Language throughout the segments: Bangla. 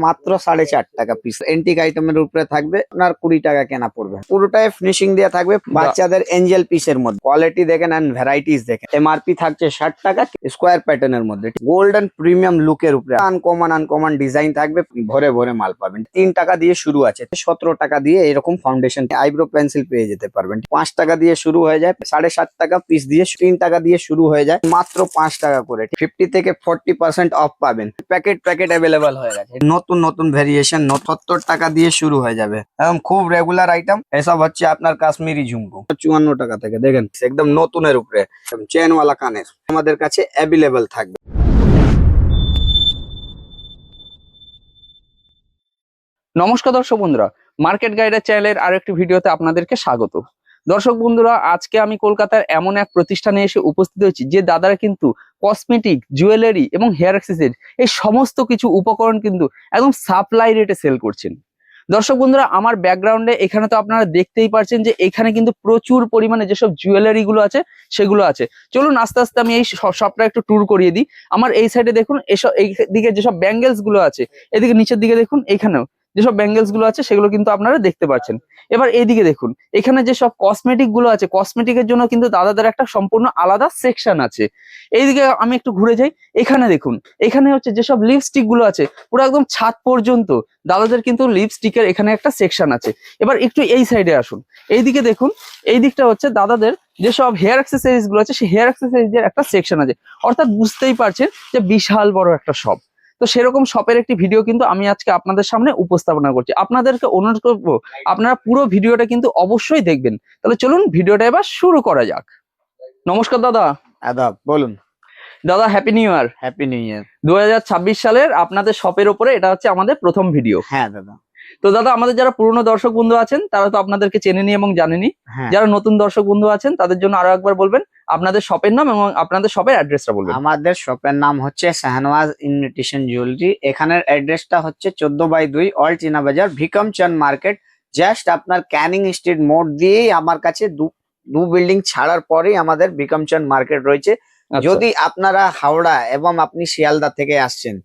মাত্র 4.5 টাকা পিস। এন্টিক আইটেমের উপরে থাকবে, আপনার 20 টাকা কেনা পড়বে। পুরোটাই ফিনিশিং দিয়ে থাকবে বাচ্চাদের এঞ্জেল পিসের মধ্যে। কোয়ালিটি দেখেন এন্ড ভ্যারাইটিস দেখেন। এমআরপি থাকছে 60 টাকা, স্কোয়ার প্যাটার্নের মধ্যে গোল্ডেন প্রিমিয়াম লুকের উপরে আনকমন ডিজাইন থাকবে, ভরে ভরে মাল পাবেন। 3 টাকা দিয়ে শুরু আছে, 17 টাকা দিয়ে এরকম ফাউন্ডেশন আইব্রো পেন্সিল পেয়ে যেতে পারবেন। 5 টাকা দিয়ে শুরু হয়ে যায়, 7.5 টাকা পিস দিয়ে 3 টাকা দিয়ে শুরু হয়ে যায়, মাত্র 5 টাকা করে। 50 থেকে 40% অফ পাবেন। প্যাকেট অ্যাভেলেবল হয়ে গেছে। নতুন ভেরিয়েশন 70 টাকা দিয়ে শুরু হয়ে যাবে, একদম খুব রেগুলার আইটেম। এসব হচ্ছে আপনার কাশ্মীরি ঝুমকো 54 টাকা থেকে, দেখেন একদম নতুনের উপরে চেনওয়ালা কানের আমাদের কাছে অ্যাভেলেবল থাকবে। নমস্কার দর্শক বন্ধুরা, মার্কেট গাইডের চ্যানেলের আরো একটি ভিডিওতে আপনাদেরকে স্বাগত। দর্শক বন্ধুরা, আজকে আমি কলকাতার এমন এক প্রতিষ্ঠানে এসে উপস্থিত হয়েছি যে দাদারা কিন্তু কসমেটিক, জুয়েলারি এবং হেয়ার অ্যাক্সেসরি এই সমস্ত কিছু উপকরণ কিন্তু একদম সাপ্লাই রেটে সেল করছেন। দর্শক বন্ধুরা, আমার ব্যাকগ্রাউন্ডে এখানে তো আপনারা দেখতেই পাচ্ছেন যে এখানে কিন্তু প্রচুর পরিমাণে যেসব জুয়েলারি গুলো আছে সেগুলো আছে। চলুন আস্তে আস্তে আমি এই শপটা একটু ট্যুর করিয়ে দিই। আমার এই সাইডে দেখুন, এসব এই দিকে যেসব ব্যাঙ্গেলস গুলো আছে, এদিকে নিচের দিকে দেখুন, এখানেও যেসব ব্যাঙ্গেলস গুলো আছে সেগুলো কিন্তু আপনারা দেখতে পাচ্ছেন। এবার এইদিকে দেখুন, এখানে যেসব কসমেটিক গুলো আছে, কসমেটিকের জন্য কিন্তু দাদাদের একটা সম্পূর্ণ আলাদা সেকশন আছে। এইদিকে আমি একটু ঘুরে যাই, এখানে দেখুন, এখানে হচ্ছে যেসব লিপস্টিক গুলো আছে পুরো একদম ছাদ পর্যন্ত দাদাদের কিন্তু লিপস্টিকের এখানে একটা সেকশন আছে। এবার একটু এই সাইডে আসুন, এইদিকে দেখুন, এই দিকটা হচ্ছে দাদাদের যেসব হেয়ার অ্যাক্সেসরিজ গুলো আছে সেই হেয়ার অ্যাক্সেসরিজ এর একটা সেকশন আছে। অর্থাৎ বুঝতেই পারছেন যে বিশাল বড় একটা শপ। তো সেরকম শপের একটি ভিডিও কিন্তু আমি আজকে আপনাদের সামনে উপস্থাপনা করছি। আপনাদেরকে অনুরোধ করবো আপনারা পুরো ভিডিওটা কিন্তু অবশ্যই দেখবেন। তাহলে চলুন ভিডিওটা এবার শুরু করা যাক। নমস্কার দাদা। আদাব, বলুন। দাদা happy new year. Happy new year. 2026 সালের আপনাদের শপের ওপরে এটা হচ্ছে আমাদের প্রথম ভিডিও। হ্যাঁ দাদা। তো দাদা, আমাদের যারা পুরনো দর্শক বন্ধু আছেন তারা তো আপনাদেরকে চেনেনি এবং জানেনি। হ্যাঁ। যারা নতুন দর্শক বন্ধু আছেন তাদের জন্য আরো একবার বলবেন আপনাদের শপের নাম এবং আপনাদের শপের অ্যাড্রেসটা বলবেন। আমাদের শপের নাম হচ্ছে শাহনওয়াজ ইমিটেশন জুয়েলারি। এখানের অ্যাড্রেসটা হচ্ছে 14/2 অল্ড চীনা বাজার, ভিকমচন্দ মার্কেট। জাস্ট আপনার ক্যানিং স্ট্রিট মোড় দিয়েই আমার কাছে দু বিল্ডিং ছাড়ার পরেই আমাদের ভিকমচন্দ মার্কেট রয়েছে। যদি আপনারা হাওড়া এবং আপনি শিয়ালদা থেকে আসছেন,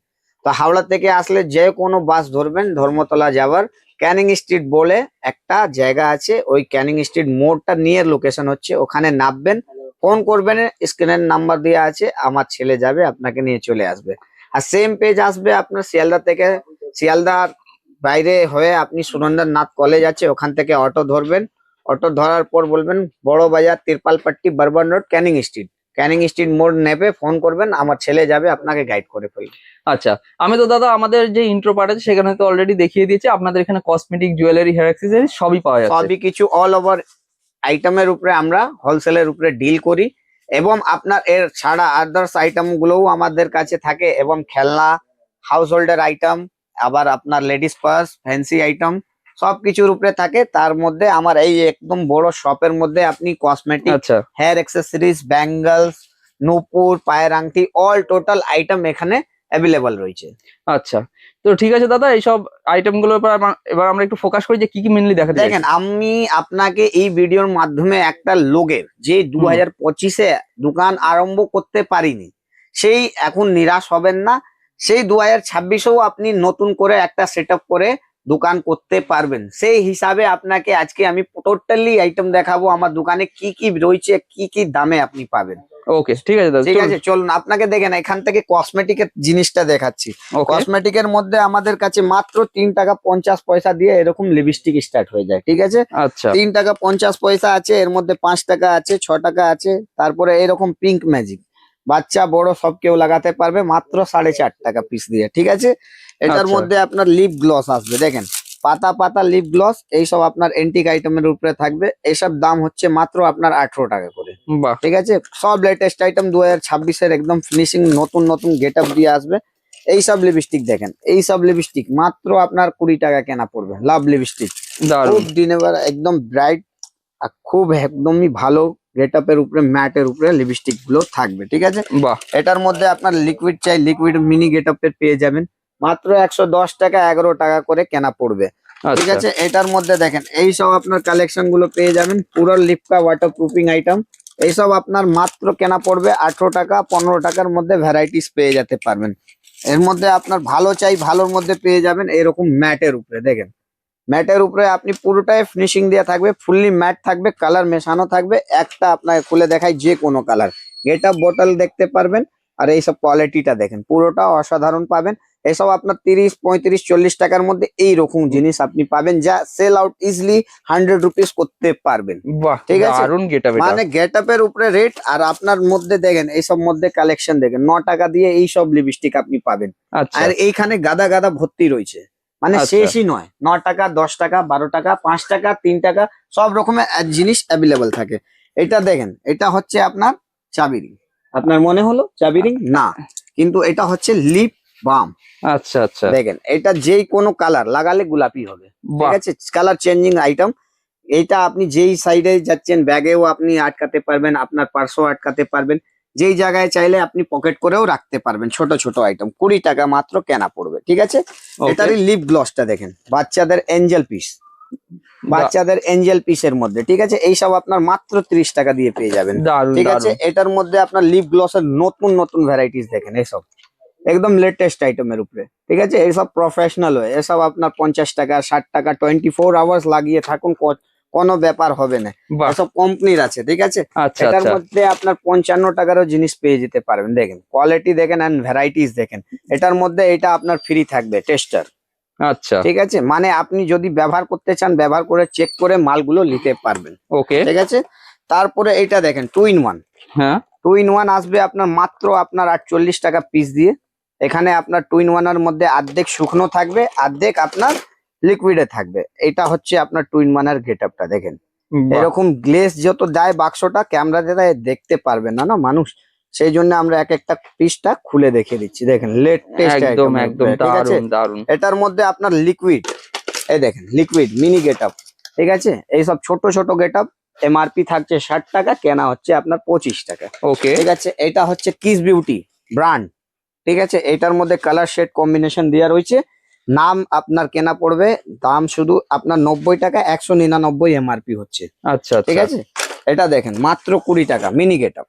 তো হাওড়া থেকে আসলে যে কোনো বাস ধরবেন, ধর্মতলা যাওয়ার ক্যানিং স্ট্রিট বলে একটা জায়গা আছে, ওই ক্যানিং স্ট্রিট মোড়টা নিয়ে লোকেশন হচ্ছে, ওখানে নামবেন, ফোন করবেন, স্ক্রিনের নাম্বার দেওয়া আছে, আমার ছেলে যাবে আপনাকে নিয়ে চলে আসবে। আর সেম পেজ আসবে আপনার শিয়ালদা থেকে, শিয়ালদার বাইরে হয়ে আপনি সুরেন্দ্রনাথ কলেজ আছে, ওখান থেকে অটো ধরবেন। অটো ধরার পর বলবেন বড় বাজার, তিরপালপট্টি, বর্বন রোড, ক্যানিং স্ট্রিট মোড় নেবে, ফোন করবেন, আমার ছেলে যাবে আপনাকে গাইড করে ফেলবে। আচ্ছা, আমি তো দাদা আমাদের যে ইন্ট্রো পার্ট আছে সেখানে তো অলরেডি দেখিয়ে দিয়েছি আপনাদের এখানে কসমেটিক, জুয়েলারি, হেয়ার অ্যাক্সেসরি সবই পাওয়া যাচ্ছে। সবই কিছু অল ওভার আইটেমের উপরে আমরা হোলসেলের উপরে ডিল করি, এবং আপনার এর ছাড়া আদার্স আইটেম গুলোও আমাদের কাছে থাকে, এবং খেলনা, হাউস হোল্ডের আইটেম, আবার আপনার লেডিস পার্স, ফ্যান্সি আইটেম সবকিছুর উপরে থাকে। তার মধ্যে আমার এই একদম বড় শপের মধ্যে আপনি কসমেটিক, হেয়ার অ্যাক্সেসরিজ, ব্যাঙ্গলস, নূপুর, পায়ের আংটি, অল টোটাল আইটেম এখানে অ্যাভেলেবল রয়েছে। আচ্ছা, তো ঠিক আছে দাদা, এইসব আইটেম গুলোর উপর এবার আমরা একটু ফোকাস করি যে কি কি মেনলি দেখাতে চাই। দেখেন, আমি আপনাকে এই ভিডিওর মাধ্যমে একটা লোকের যে 2025-এ দোকান আরম্ভ করতে পারিনি, সেই এখন নিরাশ হবেন না। সেই 2026-এও আপনি নতুন করে একটা সেট করে দোকান করতে পারবেন। সেই হিসাবে আপনাকে আজকে আমি টোটালি আইটেম দেখাবো, আমার দোকানে কি কি রয়েছে, কি কি দামে আপনি পাবেন। ওকে, ঠিক আছে দাদা, ঠিক আছে, চলুন আপনাকে দেখেন এখান থেকে কসমেটিকের জিনিসটা দেখাচ্ছি। কসমেটিকের মধ্যে আমাদের কাছে মাত্র 3 টাকা 50 পয়সা দিয়ে এরকম লিপস্টিক স্টার্ট হয়ে যায়। ঠিক আছে, আচ্ছা, 3 টাকা 50 পয়সা আছে, এর মধ্যে 5 টাকা আছে, 6 টাকা আছে, তারপরে এরকম পিঙ্ক ম্যাজিক, বাচ্চা বড় সব কেউ লাগাতে পারবে, মাত্র 4.5 টাকা পিস দিয়ে। ঠিক আছে, এটার মধ্যে আপনার লিপ গ্লস আসবে, দেখেন পাতা পাতা লিপ গ্লস, এইসব আপনার এন্টিক আইটেমের উপরে থাকবে। এইসব দাম হচ্ছে মাত্র আপনার 18 টাকা করে। ঠিক আছে, সব লেটেস্ট আইটেম 2026-এর একদম ফিনিশিং, নতুন গেট আপ দিয়ে আসবে। এইসব লিপস্টিক দেখেন, এইসব লিপস্টিক মাত্র আপনার 20 টাকা কেনা পড়বে। লাভ লিপস্টিক, খুব দিনেবার একদম ব্রাইট, খুব একদমই ভালো গেট আপের উপরে, ম্যাটের উপরে লিপস্টিক গুলো থাকবে। ঠিক আছে, এটার মধ্যে আপনার লিকুইড চাই, লিকুইড মিনি গেট আপের পেয়ে যাবেন, মাত্র 110 টাকা, 11 টাকা করে কেনা পড়বে। ঠিক আছে, এটার মধ্যে দেখেন এইসব আপনার কালেকশন গুলো পেয়ে যাবেন, পুরো লিপকা ওয়াটার প্রুফিং আইটেম। এইসব আপনার মাত্র কেনা পড়বে 18 টাকা, 15 টাকার মধ্যে ভ্যারাইটিস পেয়ে যেতে পারবেন। এর মধ্যে আপনার ভালো চাই ভালোর মধ্যে পেয়ে যাবেন এরকম ম্যাটের উপরে দেখেন, ম্যাটের উপরে আপনি পুরোটাই ফিনিশিং দেওয়া থাকবে, ফুললি ম্যাট থাকবে, কালার মেশানো থাকবে, একটা আপনার খুলে দেখায় যে কোনো কালার, এটা বোতল দেখতে পারবেন। আর এইসব কোয়ালিটিটা দেখেন পুরোটা অসাধারণ পাবেন। এসব আপনার 30, 35, 40 টাকার মধ্যে এইরকম জিনিস আপনি পাবেন যা সেল আউট ইজিলি 100 রুপিস করতে পারবেন। বাহ, ঠিক আছে, দারুন গেটআপ এটা। মানে গেট আপের উপরে রেট, আর আপনার মধ্যে দেখেন এইসব মধ্যে কালেকশন দেখেন, 9 টাকা দিয়ে এইসব লিপস্টিক আপনি পাবেন। আচ্ছা আর এইখানে গাদা গাদা ভর্তি রয়েছে, মানে আচ্ছা। শেষই নয়। 9 টাকা, 10 টাকা, 12 টাকা, 5 টাকা, 3 টাকা, সব রকমের জিনিস অ্যাভেলেবল থাকে। এটা দেখেন, এটা হচ্ছে আপনার চাবি ring। আপনার মনে হলো চাবি ring না, কিন্তু এটা হচ্ছে লিপ বাম। আচ্ছা আচ্ছা। দেখেন এটা যেই কোনো কালার লাগালে গোলাপি হবে, ঠিক বাহ, আছে, কালার চেঞ্জিং আইটেম। এইটা আপনি যেই সাইডে যাচ্ছেন ব্যাগেও আপনি আটকাতে পারবেন, আপনার পার্সও আটকাতে পারবেন, যেই জায়গায় চাইলে আপনি পকেট করেও রাখতে পারবেন। ছোট ছোট আইটেম 20 টাকা মাত্র কেনা পড়বে, ঠিক আছে। ওকে। এটারই লিপ গ্লসটা দেখেন, বাচ্চাদের এঞ্জেল পিস, বাচ্চাদের এঞ্জেল পিসের মধ্যে, ঠিক আছে, এইসব আপনার মাত্র 30 টাকা দিয়ে পেয়ে যাবেন। দারুন ঠিক আছে, দারুন। এটার মধ্যে আপনার লিপ গ্লসের নতুন নতুন ভ্যারাইটিস দেখেন, এসব একদম লেটেস্ট আইটেমের উপরে, ঠিক আছে, এইসব প্রফেশনাল হয়, এসব আপনার 50 টাকা, 60 টাকা, 24 আওয়ার্স লাগিয়ে থাকুন, কোনো ব্যাপার হবে না। বাহ, এসব কোম্পানির আছে, ঠিক আছে। আচ্ছা এটার আচ্ছা। মধ্যে আপনার 55 টাকারও জিনিস পেয়ে যেতে পারবেন। দেখেন কোয়ালিটি দেখেন এন্ড ভ্যারাইটিস দেখেন। এটার মধ্যে এটা আপনার ফ্রি থাকবে টেস্টার, আচ্ছা, ঠিক আছে, মানে আপনি যদি ব্যবহার করতে চান ব্যবহার করে চেক করে মালগুলো নিতে পারবেন, ওকে। ঠিক আছে। তারপরে এটা দেখেন 2 in 1, হ্যাঁ, 2 in 1 আসবে আপনার মাত্র আপনার 48 টাকা পিস দিয়ে। এখানে আপনার 2 in 1 এর মধ্যে অর্ধেক শুকনো থাকবে, অর্ধেক আপনার লিকুইডে থাকবে। এটা হচ্ছে আপনার 2 in 1 এর গেট আপটা দেখেন। বাহ, এরকম গ্লেজ যত দেয় বাক্সটা ক্যামেরাতে দেয় দেখতে পারবে না না মানুষ, সেই জন্য আমরা এক একটা পিসটা খুলে দেখিয়ে দিচ্ছি। দেখেন লেটেস্ট একদম আইটেম, একদম ঠিক আছে। দারুন দারুন। এটার মধ্যে আপনার লিকুইড, এই দেখেন লিকুইড মিনি গেট আপ, ঠিক আছে, এইসব ছোট ছোট গেট আপ। এমআরপি থাকছে 60 টাকা, কেনা হচ্ছে আপনার 25 টাকা, ওকে, ঠিক আছে। এটা হচ্ছে কিস বিউটি ব্র্যান্ড, ঠিক আছে। এটার মধ্যে কালার শেড কম্বিনেশন দেওয়া রয়েছে। নাম আপনার কেনা পড়বে, দাম শুধু আপনার 90 টাকা, 199 এমআরপি হচ্ছে, আচ্ছা ঠিক আচ্ছা। আছে। এটা দেখেন মাত্র 20 টাকা, মিনি গেট আপ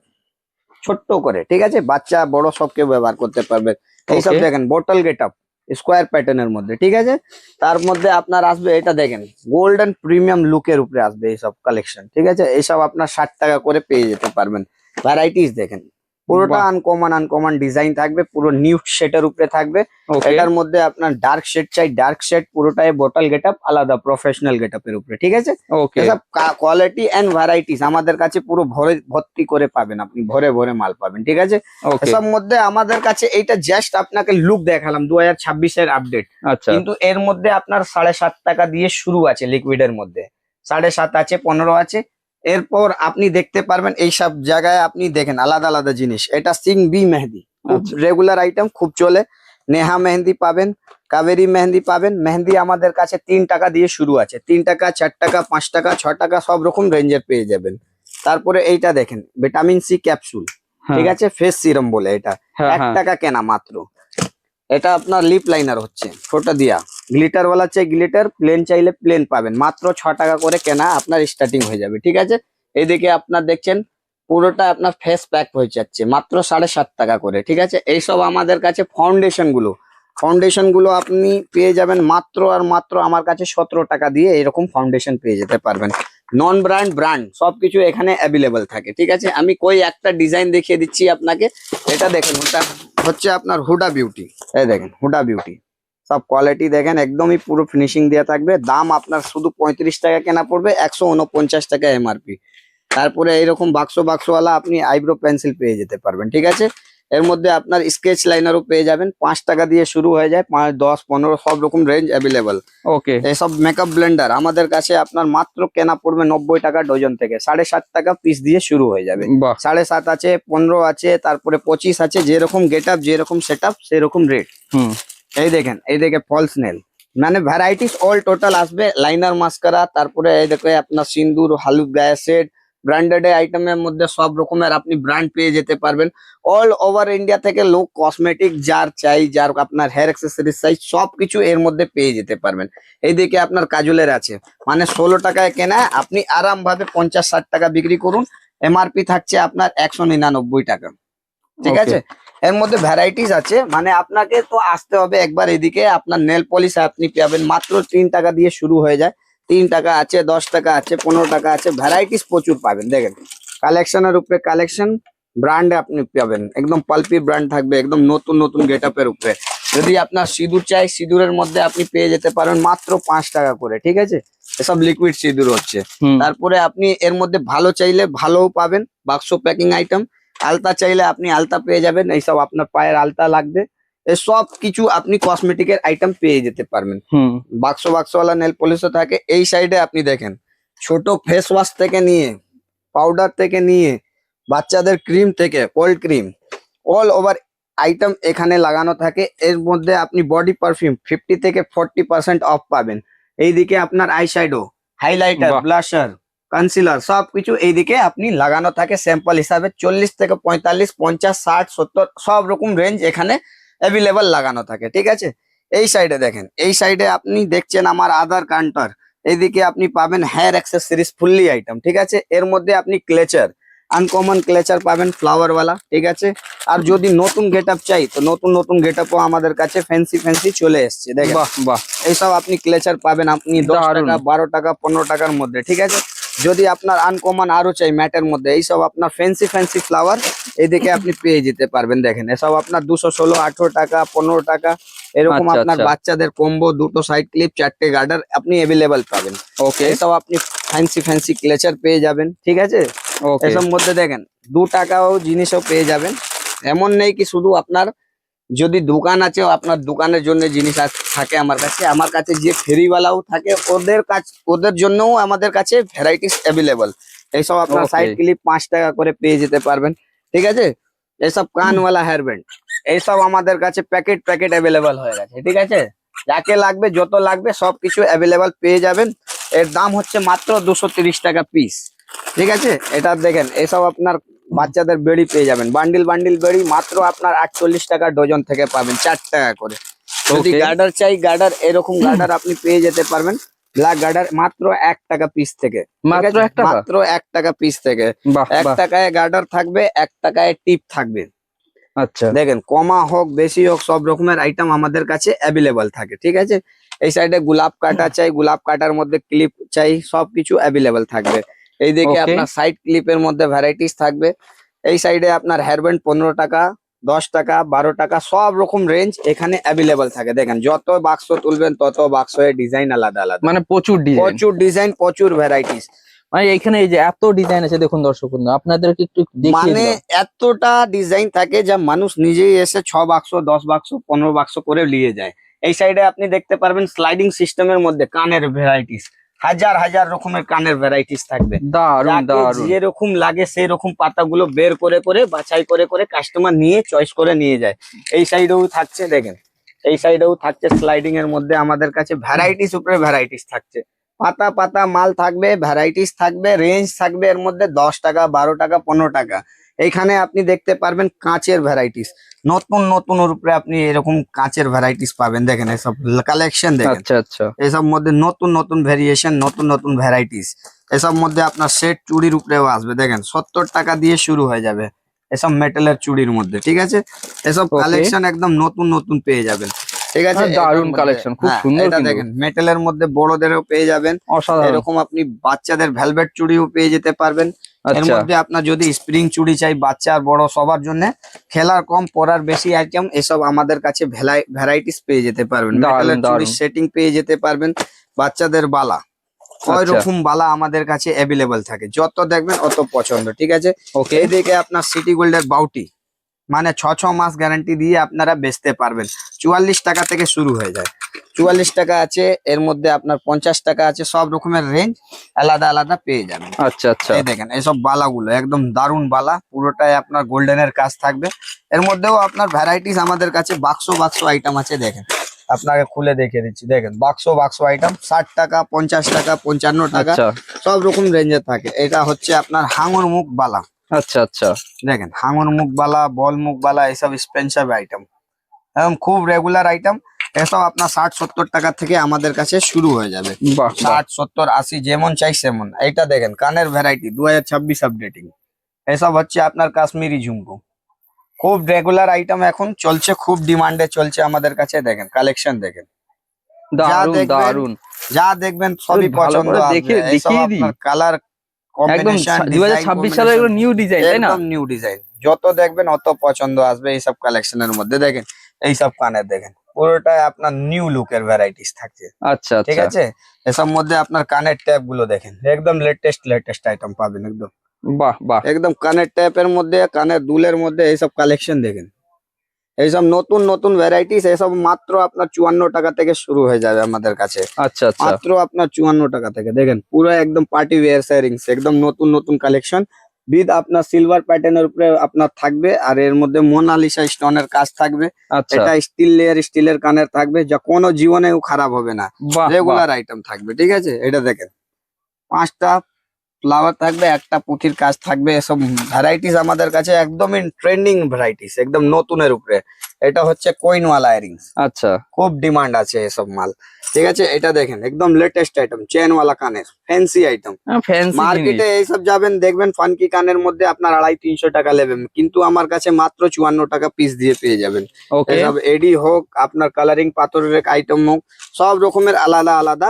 ছোট্ট করে, ঠিক আছে, বাচ্চা বড় সব কেউ ব্যবহার করতে পারবে। এইসব ওকে, দেখেন বোটল গেট আপ স্কোয়ার প্যাটার্নের মধ্যে, ঠিক আছে। তার মধ্যে আপনার আসবে এটা দেখেন গোল্ডেন প্রিমিয়াম লুকের উপরে আসবে এইসব কালেকশন, ঠিক আছে। এইসব আপনার 60 টাকা করে পেয়ে যেতে পারবেন। ভ্যারাইটিস দেখেন, পুরোটা বাহ, আনকমন আনকমন ডিজাইন থাকবে, পুরো নিউড শেডের উপরে থাকবে। ওকে, এটার মধ্যে আপনার ডার্ক শেড চাই, ডার্ক শেড, পুরোটাই বোটল গেট আপ আলাদা প্রফেশনাল গেট আপের উপরে, ঠিক আছে। ওকে, এসব কোয়ালিটি এন্ড ভ্যারাইটিস আমাদের কাছে পুরো ভরে ভর্তি করে পাবেন, আপনি ভরে ভরে মাল পাবেন, ঠিক আছে। ওকে, এসব মধ্যে আমাদের কাছে এইটা জাস্ট আপনাকে লুক দেখালাম 2026-এর আপডেট, আচ্ছা, কিন্তু এর মধ্যে আপনার 7.5 টাকা দিয়ে শুরু আছে লিকুইডের মধ্যে, 7.5 আছে, 15 আছে। এরপর আপনি দেখতে পারবেন এইসব জায়গায় আপনি দেখেন আলাদা আলাদা জিনিস। এটা সিং বি মেহেদি, খুব আচ্ছা, রেগুলার আইটেম, খুব চলে। নেহা মেহেন্দি পাবেন, কাবেরি মেহেন্দি পাবেন। মেহেন্দি আমাদের কাছে 3 টাকা দিয়ে শুরু আছে, 3 টাকা, 4 টাকা, 5 টাকা, 6 টাকা, সব রকম রেঞ্জের পেয়ে যাবেন। তারপরে এইটা দেখেন ভিটামিন সি ক্যাপসুল, ঠিক হ্যাঁ আছে, ফেস সিরাম বলে, এটা হ্যাঁ এক হ্যাঁ, টাকা কেনা মাত্র। এটা আপনার লিপ লাইনার হচ্ছে ফোটা দিয়া, গ্লিটার ওয়ালা চাই গ্লিটার, প্লেন চাইলে প্লেন পাবেন, মাত্র 6 টাকা করে কেনা আপনার স্টার্টিং হয়ে যাবে, ঠিক আছে। এদিকে আপনার দেখছেন পুরোটা আপনার ফেস প্যাক হয়ে যাচ্ছে মাত্র 7.5 টাকা করে, ঠিক আছে। এইসব আমাদের কাছে ফাউন্ডেশন গুলো আপনি পেয়ে যাবেন মাত্র আর মাত্র আমার কাছে 17 টাকা দিয়ে এরকম ফাউন্ডেশন পেয়ে যেতে পারবেন। নন ব্র্যান্ড ব্র্যান্ড সবকিছু এখানে অ্যাভেলেবল থাকে, ঠিক আছে। আমি কই একটা ডিজাইন দেখিয়ে দিচ্ছি আপনাকে। এটা দেখেন, ওটা হচ্ছে আপনার হুডা বিউটি, এই দেখেন হুডা বিউটি, সব কোয়ালিটি দেখেন, একদমই পুরো ফিনিশিং দেওয়া থাকবে। দাম আপনার শুধু 35 টাকা কেনা পড়বে, 149 টাকা এমআরপি। তারপরে এইরকম বাক্সওয়ালা আপনি আইব্রো পেন্সিল পেয়ে যেতে পারবেন, ঠিক আছে। এর মধ্যে আপনার স্কেচ লাইনারও পেয়ে যাবেন, 5 টাকা দিয়ে শুরু হয়ে যায়, 5, 10, 15 সব রকম রেঞ্জ অ্যাভেলেবল। ওকে, এসব মেকআপ ব্লেন্ডার আমাদের কাছে আপনার মাত্র কেনা পড়বে 90 টাকা ডজন থেকে, 7.5 টাকা পিস দিয়ে শুরু হয়ে যাবে। বাহ, 7.5 আছে, 15 আছে, তারপরে 25 আছে, যেরকম গেট আপ যেরকম সেট আপ সেরকম রেট। হুম, এই দেখে ফলস নেল, মানে ভ্যারাইটিস অল টোটাল আসবে। লাইনার মাস্কারা, তারপরে এই দেখে আপনার সিন্দুর, হালুদ গায়ে সেট, ব্র্যান্ডেড আইটেমের মধ্যে সব রকমের আপনি ব্র্যান্ড পেয়ে যেতে পারবেন। অল ওভার ইন্ডিয়া থেকে লোক কসমেটিক যার চাই, যার আপনার হেয়ার অ্যাক্সেসরিজ চাই, সবকিছু এর মধ্যে পেয়ে যেতে পারবেন। এইদিকে আপনার কাজলের আছে, মানে 16 টাকায় কেনা আপনি আরাম ভাবে 50-60 টাকা বিক্রি করুন। এমআরপি থাকছে আপনার 199 টাকা, ঠিক ওকে, আছে। এর মধ্যে ভ্যারাইটিস আছে, মানে আপনাকে তো আসতে হবে একবার এদিকে। আপনার নেল পলিশ আপনি পাবেন মাত্র 3 টাকা দিয়ে শুরু হয়ে যায়। 3 টাকা আছে, 10 টাকা আছে, 15 টাকা আছে, ভ্যারাইটিস প্রচুর পাবেন। দেখেন কালেকশনের উপরে কালেকশন, ব্র্যান্ড আপনি পাবেন, একদম পালপি ব্র্যান্ড থাকবে, একদম নতুন নতুন গেট আপের উপরে। যদি আপনার সিঁদুর চাই, সিঁদুরের মধ্যে আপনি পেয়ে যেতে পারেন মাত্র 5 টাকা করে, ঠিক আছে? এসব লিকুইড সিঁদুর হচ্ছে। হুম। তারপরে আপনি এর মধ্যে ভালো চাইলে ভালোও পাবেন, বাক্স প্যাকিং আইটেম। আলতা চাইলে আপনি আলতা পেয়ে যাবেন, এইসব আপনার পায়ের আলতা লাগবে, সব কিছু আপনি কসমেটিকের আইটেম পেয়ে যেতে পারবেন। হুম। বাক্স বাক্সওয়ালা নেল পলিশও থাকে। এই সাইডে আপনি দেখেন ছোট ফেস ওয়াশ থেকে নিয়ে, পাউডার থেকে নিয়ে, বাচ্চাদের ক্রিম থেকে cold cream, all over item এখানে লাগানো থাকে। এর মধ্যে আপনি বডি পারফিউম 50 থেকে 40% অফ পাবেন। এইদিকে আপনার আই শ্যাডো, হাইলাইটার, বাহ। ব্লাশার, কনসিলার সবকিছু এইদিকে আপনি লাগানো থাকে স্যাম্পল হিসাবে। 40 থেকে 45, 50, 60, 70 সব রকম রেঞ্জ এখানে অ্যাভেলেবল লাগানো থাকে, ঠিক আছে? এই সাইডে দেখেন, এই সাইডে আপনি দেখছেন আমার আধার কাউন্টার। এইদিকে আপনি পাবেন হেয়ার অ্যাক্সেসরিজ ফুললি আইটেম, ঠিক আছে? এর মধ্যে আপনি ক্লেচার, আনকমন ক্লেচার পাবেন ফ্লাওয়ার ওয়ালা, ঠিক আছে? আর যদি নতুন গেট আপ চাই তো নতুন নতুন গেট আপও আমাদের কাছে ফ্যান্সি ফ্যান্সি চলে এসছে। দেখেন বাহ বাহ, এইসব আপনি ক্লেচার পাবেন আপনি 10 দারুণ। টাকা, 12 টাকা, 15 টাকার মধ্যে, ঠিক আছে? যদি আপনার আনকমন আরো চাই ম্যাটের মধ্যে, এইসব আপনার ফ্যান্সি ফ্যান্সি ফ্লাওয়ার এইদিকে আপনি পেয়ে যেতে পারবেন। দেখেন এসব আপনার 216, 18 টাকা, 15 টাকা এরকম। আচ্ছা, আপনার আচ্ছা। বাচ্চাদের কম্বো, দুটো সাইড ক্লিপ, 4টে গার্ডার আপনি অ্যাভেলেবেল পাবেন। ওকে এসব আপনি ফ্যান্সি ফ্যান্সি ক্লেচার পেয়ে যাবেন, ঠিক আছে? ওকে। এসব মধ্যে দেখেন 2 টাকাও জিনিসও পেয়ে যাবেন। এমন নেই কি শুধু আপনার যদি দোকান আছে আপনার দোকানের জন্য জিনিস থাকে আমার কাছে, আমার কাছে যে ফেরিওয়ালাও থাকে ওদের জন্যও আমাদের কাছে ভ্যারাইটিস অ্যাভেলেবল। এইসব আপনার Okay. সাইড ক্লিপ 5 টাকা করে পেয়ে যেতে পারবেন, ঠিক আছে? এইসব কানওয়ালা হেয়ার ব্যান্ড এইসব আমাদের কাছে প্যাকেট প্যাকেট অ্যাভেলেবল হয়ে গেছে, ঠিক আছে? যাকে লাগবে যত লাগবে সবকিছু অ্যাভেলেবল পেয়ে যাবেন। এর দাম হচ্ছে মাত্র 230 টাকা পিস, ঠিক আছে? এটা দেখেন এসব আপনার বাচ্চাদের বেড়ি পেয়ে যাবেন, বান্ডিল বান্ডিল বেড়ি মাত্র আপনার 48 টাকা ডজন থেকে পাবেন, 4 টাকা করে। যদি Okay. গার্ডার চাই, গার্ডার এরকম গার্ডার আপনি পেয়ে যেতে পারবেন ব্ল্যাক গার্ডার মাত্র 1 টাকা পিস থেকে, ঠিক মাত্র আছে? 1 টাকা? মাত্র 1 টাকা পিস থেকে। বাহ 1 বাহ, টাকায় গার্ডার থাকবে, 1 টাকায় টিপ থাকবে। আচ্ছা। দেখেন কমা হোক বেশি হোক সব রকমের আইটেম আমাদের কাছে অ্যাভেলেবল থাকে, ঠিক আছে? এই সাইডে গোলাপ কাটা চাই, গোলাপ কাটার মধ্যে ক্লিপ চাই, সবকিছু অ্যাভেলেবল থাকবে। এইদিকে Okay. আপনার সাইড ক্লিপের মধ্যে ভ্যারাইটিস থাকবে। এই সাইডে আপনার হেয়ারব্যান্ড 15 টাকা, 10 টাকা, 12 টাকা সব রকম রেঞ্জ এখানে অ্যাভেলেবল থাকে। দেখেন যত বাক্স তুলবেন তত বাক্সের ডিজাইন আলাদা আলাদা, মানে প্রচুর ডিজাইন। প্রচুর ডিজাইন, প্রচুর ভ্যারাইটিস। মানে এখানে এই যে এত ডিজাইন আছে দেখুন দর্শক বন্ধু, আপনাদেরকে একটু দেখিয়ে মানে দিলাম। এতটা ডিজাইন থাকে যা মানুষ নিজেই এসে 6 বাক্স, 10 বাক্স, 15 বাক্স করে নিয়ে যায়। এই সাইডে আপনি দেখতে পারবেন স্লাইডিং সিস্টেমের মধ্যে কানের ভ্যারাইটিস, হাজার হাজার রকমের কানের ভ্যারাইটিস থাকবে। দারুণ যাকে দারুণ। যেরকম লাগে সেই রকম পাতাগুলো বের করে করে বাছাই করে করে কাস্টমার নিয়ে চয়েস করে নিয়ে যায়। এই সাইডেও থাকছে দেখেন, এই সাইডেও থাকছে স্লাইডিং এর মধ্যে আমাদের কাছে ভ্যারাইটিস উপরে ভ্যারাইটিস থাকছে। পাতা পাতা মাল থাকবে, ভ্যারাইটিস থাকবে, রেঞ্জ থাকবে এর মধ্যে 10 টাকা, 12 টাকা, 15 টাকা। এইখানে আপনি দেখতে পারবেন কাঁচের ভ্যারাইটিস, নতুন নতুন ওর উপরে আপনি এরকম কাঁচের ভ্যারাইটিস পাবেন। দেখেন এসব কালেকশন দেখেন, আচ্ছা আচ্ছা। এসব মধ্যে নতুন নতুন ভেরিয়েশন, নতুন নতুন ভ্যারাইটিস। এসব মধ্যে আপনার সেট চুড়ির উপরেও আসবে। দেখেন 70 টাকা দিয়ে শুরু হয়ে যাবে এসব মেটালের চুড়ির মধ্যে, ঠিক আছে? এসব Okay. কালেকশন একদম নতুন নতুন পেয়ে যাবেন, ঠিক আছে? দারুণ এটার মধ্যে- কালেকশন, খুব হ্যাঁ, সুন্দর এটা কিন্তু। দেখেন মেটালের মধ্যে বড়দেরও পেয়ে যাবেন। অসাধারণ। এরকম আপনি বাচ্চাদের ভেলভেট চুড়িও পেয়ে যেতে পারবেন। এর আচ্ছা মধ্যে আপনার যদি স্প্রিং চুড়ি চাই বাচ্চা আর বড় সবার জন্য, খেলার কম পরার বেশি আইটেম, এসব আমাদের কাছে ভ্যারাইটিস পেয়ে যেতে পারবেন। দারুণ, মেটালের চুড়ির দারুণ। সেটিং পেয়ে যেতে পারবেন। বাচ্চাদের বালা, ওই আচ্ছা। রকম বালা আমাদের কাছে অ্যাভেলেবল থাকে, যত দেখবেন অত পছন্দ, ঠিক আছে? ওকে। এইদিকে আপনার সিটি গোল্ডের বাউটি, মানে 6 মাস গ্যারান্টি দিয়ে আপনারা বেচতে পারবেন। 44 টাকা থেকে শুরু হয়ে যায়, 44 টাকা আছে, এর মধ্যে আপনার 50 টাকা আছে, সব রকমের রেঞ্জ আলাদা আলাদা পেয়ে যাবেন। আচ্ছা আচ্ছা। এই দেখেন এইসব বালাগুলো একদম দারুন বালা, পুরোটাই আপনার গোল্ডেনের কাজ থাকবে। এর মধ্যেও আপনার ভ্যারাইটিস আমাদের কাছে বাক্স বাক্স আইটেম আছে। দেখেন আপনাকে খুলে দেখিয়ে দিচ্ছি, দেখেন বাক্স বাক্স আইটেম 60 টাকা, 50 টাকা, 55 টাকা আচ্ছা সব রকম রেঞ্জে থাকে। এটা হচ্ছে আপনার হাঙর মুখ বালা। আচ্ছা আচ্ছা। দেখেন হাঙর মুখ বালা, বল মুখ বালা এসব এক্সপেন্সিভ আইটেম, একদম খুব রেগুলার আইটেম। এসব আপনার 60-70 টাকা থেকে আমাদের কাছে শুরু হয়ে যাবে। বাহ বাহ। 60-70-80 যেমন চাই সেমন। এইটা দেখেন কানের ভ্যারাইটি 2026 আপডেটিং। এসব হচ্ছে আপনার কাশ্মীরি ঝুমকো, খুব রেগুলার আইটেম এখন চলছে, খুব ডিমান্ডে চলছে আমাদের কাছে। দেখেন কালেকশন দেখেন, দারুন দেখবেন, দারুন। যা দেখবেন সবই ভালো পছন্দ করে আসবে। এইসব দেখিয়ে দিই। আপনার কালার একদম কম্বিনেশন, 2026 সালের এগুলো নিউ ডিজাইন, তাই না? একদম নিউ ডিজাইন। যত দেখবেন অত পছন্দ আসবে এইসব কালেকশনের মধ্যে। দেখেন এইসব কানের দেখেন, পুরোটাই আপনার নিউ লুকের ভ্যারাইটিস থাকছে। আচ্ছা ঠিক আচ্ছা। আছে, এসব মধ্যে আপনার কানের ট্যাপ গুলো দেখেন, একদম লেটেস্ট আইটেম পাবেন। একদম বাহ বাহ। একদম কানের ট্যাপের মধ্যে, কানের দুলের মধ্যে এইসব কালেকশন দেখেন। এইসব নতুন নতুন ভ্যারাইটিস, এসব মাত্র আপনার 54 টাকা থেকে শুরু হয়ে যাবে আমাদের কাছে। আচ্ছা আচ্ছা। মাত্র আপনার 54 টাকা থেকে। দেখেন পুরো একদম পার্টি ওয়্যার ইয়ারিংস, একদম নতুন নতুন কালেকশন উইথ আপনার সিলভার প্যাটার্নের উপরে আপনার থাকবে। আর এর মধ্যে মোনালিসা স্টোনের কাজ থাকবে। আচ্ছা। এটা স্টিলের কানের থাকবে, যা কোনো জীবনেও খারাপ হবে না। বাহ বাহ। রেগুলার আইটেম থাকবে। ঠিক আছে, এটা দেখেন 5টা ফ্লাওয়ার থাকবে, একটা পুঁথির কাজ থাকবে। এসব ভ্যারাইটিস আমাদের কাছে একদমই ট্রেন্ডিং ভ্যারাইটিস, একদম নতুনের উপরে। এটা হচ্ছে কইনওয়ালা ইয়ারিংস, আচ্ছা। খুব ডিমান্ড আছে এসব মাল। ঠিক আছে, এটা দেখেন একদম লেটেস্ট আইটেম, চেনওয়ালা কানের ফ্যান্সি আইটেম। ফ্যান্সি জিনিস। মার্কেটে এইসব যাবেন দেখবেন ফানকি কানের মধ্যে আপনার 250-300 টাকা নেবেন, কিন্তু আমার কাছে মাত্র 54 টাকা পিস দিয়ে পেয়ে যাবেন। ওকে। এসব এডি হোক, আপনার কালারিং পাথরের আইটেম হোক, সব রকমের আলাদা আলাদা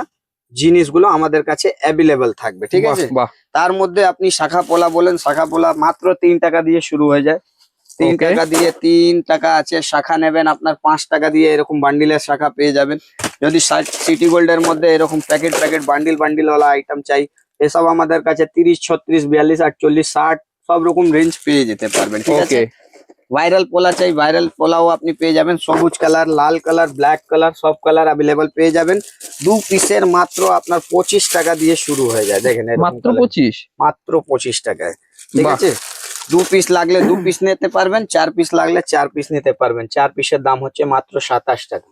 জিনিসগুলো আমাদের কাছে অ্যাভেলেবেল থাকবে। ঠিক বাহ আছে, বাহ। তার মধ্যে আপনি শাখা পোলা বলেন, শাখা পোলা মাত্র 3 টাকা দিয়ে শুরু হয়ে যায়। 3 Okay. টাকা দিয়ে 3 টাকা আছে। শাখা নেবেন আপনার 5 টাকা দিয়ে, এরকম বান্ডিলের শাখা পেয়ে যাবেন। যদি সিটি গোল্ডের মধ্যে এরকম প্যাকেট বান্ডিল ওয়ালা আইটেম চাই, এসব আমাদের কাছে 30, 36, 42, 48, 60 সব রকম রেঞ্জ পেয়ে যেতে পারবেন। ঠিক আছে, ওকে। ভাইরাল পোলা চাই, ভাইরাল পোলাও আপনি পেয়ে যাবেন। সবুজ কালার, লাল কালার, ব্ল্যাক কালার, সব কালার অ্যাভেলেবল পেয়ে যাবেন। 2 পিসের মাত্র আপনার 25 টাকা দিয়ে শুরু হয়ে যায়। দেখেন এরকম মাত্র colour। 25? মাত্র 25 টাকায়। ঠিক বাহ। আছে, 2 পিস লাগলে 2 পিস নিতে পারবেন, 4 পিস লাগলে 4 পিস নিতে পারবেন। 4 পিসের দাম হচ্ছে মাত্র 27 টাকা।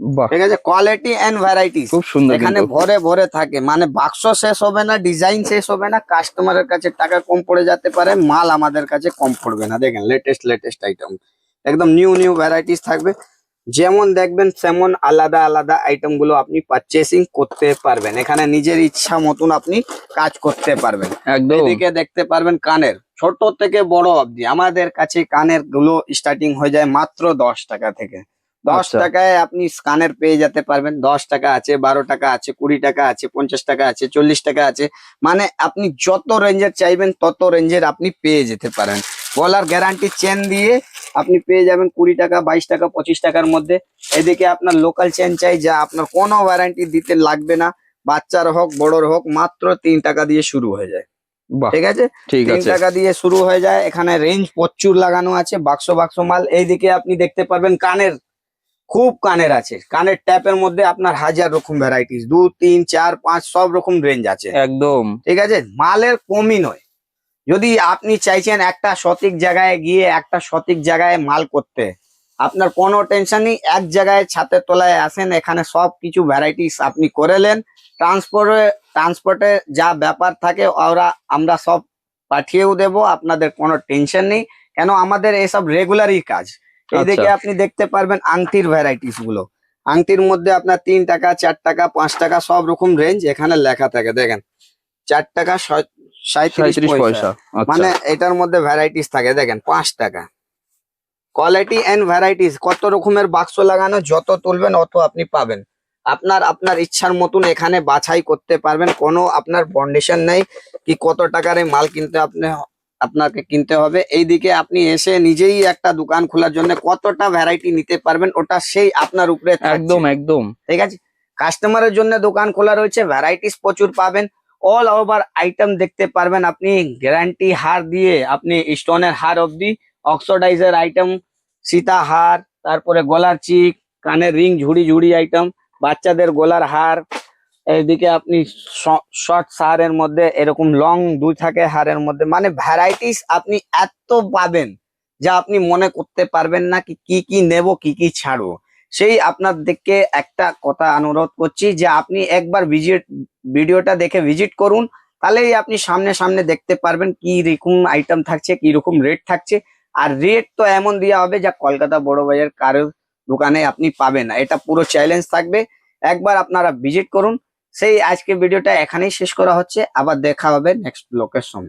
বাহ, ঠিক আছে, কোয়ালিটি এন্ড ভ্যারাইটিস খুব সুন্দর এখানে কিন্তু। ভরে ভরে থাকে। মানে বাক্স শেষ হবে না, ডিজাইন শেষ হবে না, কাস্টমারের কাছে টাকা কম পড়ে যেতে পারে, মাল আমাদের কাছে কম পড়বে না। দেখেন লেটেস্ট আইটেম, একদম নিউ ভ্যারাইটিস থাকবে। যেমন দেখবেন তেমন আলাদা আলাদা আইটেম গুলো আপনি পারচেসিং করতে পারবেন। এখানে নিজের ইচ্ছা মতন আপনি কাজ করতে পারবেন। একদম। এদিকে দেখতে পারবেন কানের ছোট থেকে বড় অবধি আমাদের কাছে কানের গুলো স্টার্টিং হয়ে যায় মাত্র 10 টাকা থেকে। 10 আচ্ছা। টাকায় আপনি কানের পেয়ে যেতে পারবেন। 10 টাকা আছে, 12 টাকা আছে, 20 টাকা আছে, 50 টাকা আছে, 40 টাকা আছে। মানে আপনি যত রেঞ্জের চাইবেন তত রেঞ্জের আপনি পেয়ে যেতে পারেন। গলার গ্যারান্টি চেন দিয়ে আপনি পেয়ে যাবেন 20 টাকা, 22 টাকা, 25 টাকার মধ্যে। এদিকে আপনার লোকাল চেন চাই, যা আপনার কোনো ওয়ারেন্টি দিতে লাগবে না, বাচ্চার হোক বড়র হোক, মাত্র 3 টাকা দিয়ে শুরু হয়ে যায়। বাহ, ঠিক আছে, ঠিক 3 আছে। টাকা দিয়ে শুরু হয়ে যায়। এখানে রেঞ্জ প্রচুর লাগানো আছে, বাক্স মাল। এইদিকে আপনি দেখতে পারবেন কানের, খুব কানের আছে। কানের ট্যাপের মধ্যে আপনার 1000 রকম ভ্যারাইটিস, 2, 3, 4, 5 সব রকম রেঞ্জ আছে। একদম। ঠিক আছে, মালের কমই নয়। যদি আপনি চাইছেন একটা সঠিক জায়গায় গিয়ে একটা সঠিক জায়গায় মাল করতে, আপনার কোনো টেনশন নেই। এক জায়গায় ছাদের তলায় আসেন, এখানে সব কিছু ভ্যারাইটিস আপনি করেলেন। ট্রান্সপোর্টে যা ব্যাপার থাকে আমরা সব পাঠিয়েও দেব, আপনাদের কোনো টেনশন নেই। কেন আমাদের এসব রেগুলারই কাজ। এইদিকে আচ্ছা। আপনি দেখতে পারবেন আংটির ভ্যারাইটিস গুলো। আংটির মধ্যে আপনার 3 টাকা, 4 টাকা, 5 টাকা সব রকম রেঞ্জ এখানে লেখা থাকে। দেখেন 4 টাকা 37 37 পয়সা। পয়সা। আচ্ছা। মানে এটার মধ্যে ভ্যারাইটিস থাকে। দেখেন 5 টাকা। কোয়ালিটি এন্ড ভ্যারাইটিস, কত রকমের বাক্স লাগানো, যত তুলবেন অত আপনি পাবেন। আপনার ইচ্ছার মতন এখানে বাছাই করতে পারবেন। কোনো আপনার কন্ডিশন নেই কি কত টাকার এই মাল আপনাকে কিনতে হবে। এইদিকে আপনি এসে নিজেই একটা দোকান খোলার জন্য কতটা ভ্যারাইটি নিতে পারবেন, ওটা সেই আপনার উপরে থাকছে। একদম একদম। ঠিক আছে, কাস্টমারের জন্য দোকান খোলা রয়েছে, ভ্যারাইটিস প্রচুর পাবেন। অল ওভার আইটেম দেখতে পারবেন আপনি। গ্যারান্টি হার দিয়ে আপনি স্টোনের হার অবধি, অক্সিডাইজার আইটেম, সীতা হার, তারপরে গলার চিক, কানের রিং, ঝুড়ি আইটেম, বাচ্চাদের গলার হার। এইদিকে আপনি শর্ট হারের মধ্যে এরকম লং দুই থাকে হারের মধ্যে। মানে ভ্যারাইটিস আপনি এত পাবেন যা আপনি মনে করতে পারবেন না কি কি নেব, কি ছাড়বো। সেই আপনাদেরকে একটা কথা অনুরোধ করছি যে আপনি একবার ভিডিওটা দেখে ভিজিট করুন, তাহলেই আপনি সামনে দেখতে পারবেন কি রকম আইটেম থাকছে, কি রকম রেট থাকছে। আর রেট তো এমন দেওয়া হবে যা কলকাতা বড় বাজার কারোর দোকানে আপনি পাবেন না। এটা পুরো চ্যালেঞ্জ থাকবে, একবার আপনারা ভিজিট করুন। সেই আজকে ভিডিওটা এখানেই শেষ করা হচ্ছে, আবার দেখা হবে নেক্সট ব্লকের সঙ্গে।